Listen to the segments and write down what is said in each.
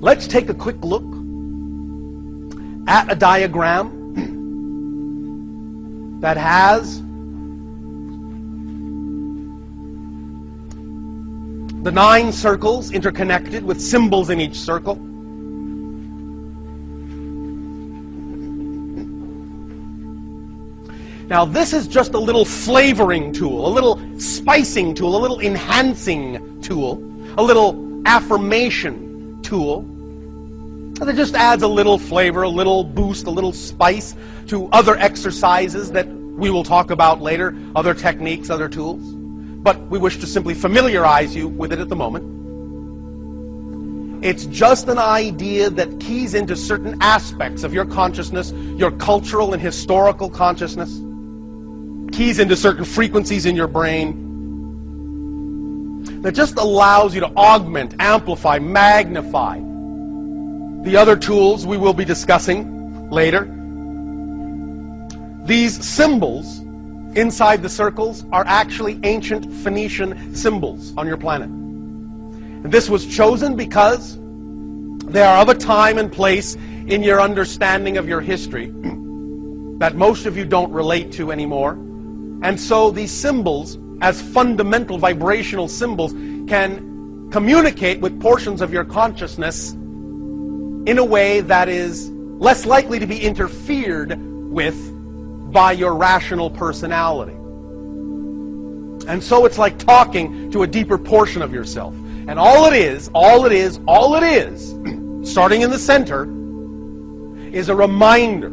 Let's take a quick look at a diagram that has the 9 circles interconnected with symbols in each circle. Now this is just a little flavoring tool, a little spicing tool, a little enhancing tool, a little affirmation tool. That just adds a little flavor, a little boost, a little spice to other exercises that we will talk about later, other techniques, other tools. But we wish to simply familiarize you with it at the moment. It's just an idea that keys into certain aspects of your consciousness, your cultural and historical consciousness, keys into certain frequencies in your brain, that just allows you to augment, amplify, magnify the other tools we will be discussing later. These symbols inside the circles are actually ancient Phoenician symbols on your planet. And this was chosen because they are of a time and place in your understanding of your history that most of you don't relate to anymore. And so these symbols, as fundamental vibrational symbols, can communicate with portions of your consciousness in a way that is less likely to be interfered with by your rational personality. And so it's like talking to a deeper portion of yourself. And all it is, starting in the center, is a reminder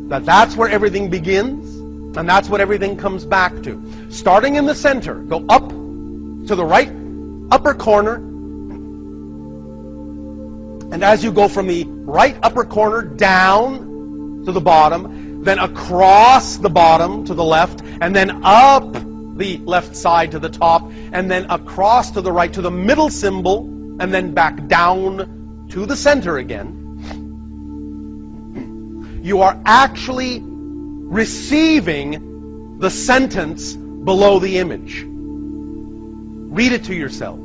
that that's where everything begins, and that's what everything comes back to. Starting in the center, go up to the right upper corner, and as you go from the right upper corner down to the bottom, then across the bottom to the left, and then up the left side to the top, and then across to the right to the middle symbol, and then back down to the center again, you are actually receiving the sentence below the image. Read it to yourselves.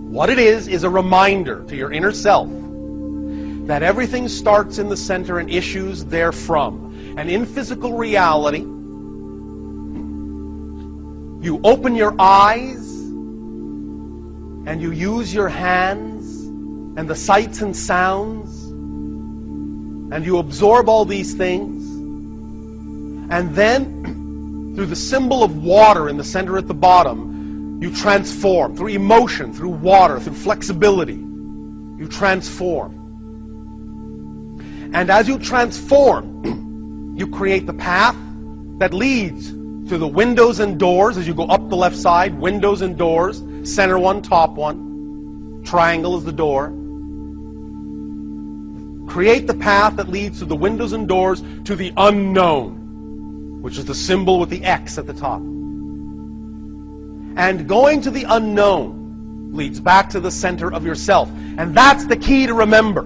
What it is a reminder to your inner self that everything starts in the center and issues therefrom. And in physical reality, you open your eyes and you use your hands and the sights and sounds, and you absorb all these things, and then through the symbol of water in the center at the bottom, you transform through emotion, through water, through flexibility. You transform. And as you transform, you create the path that leads to the windows and doors as you go up the left side, windows and doors, center one, top one, triangle is the door. Create the path that leads to the windows and doors to the unknown, which is the symbol with the X at the top. And going to the unknown leads back to the center of yourself. And that's the key to remember.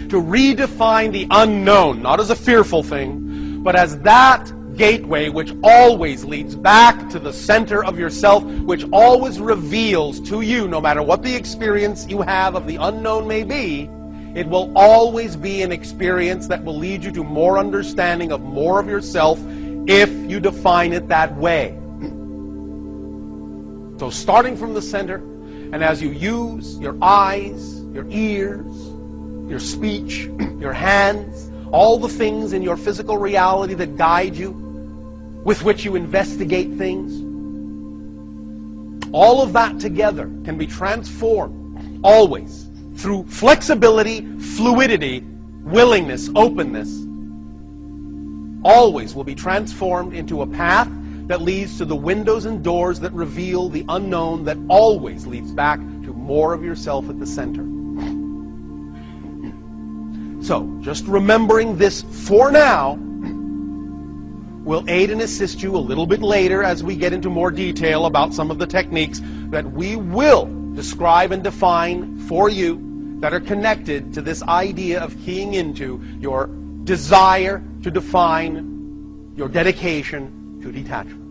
To redefine the unknown, not as a fearful thing, but as that gateway which always leads back to the center of yourself, which always reveals to you, no matter what the experience you have of the unknown may be, it will always be an experience that will lead you to more understanding of more of yourself if you define it that way. So starting from the center, and as you use your eyes, your ears, your speech, your hands, all the things in your physical reality that guide you, with which you investigate things, all of that together can be transformed always through flexibility, fluidity, willingness, openness. Always will be transformed into a path that leads to the windows and doors that reveal the unknown, that always leads back to more of yourself at the center. So, just remembering this for now will aid and assist you a little bit later as we get into more detail about some of the techniques that we will describe and define for you that are connected to this idea of keying into your desire to define your dedication to detachment.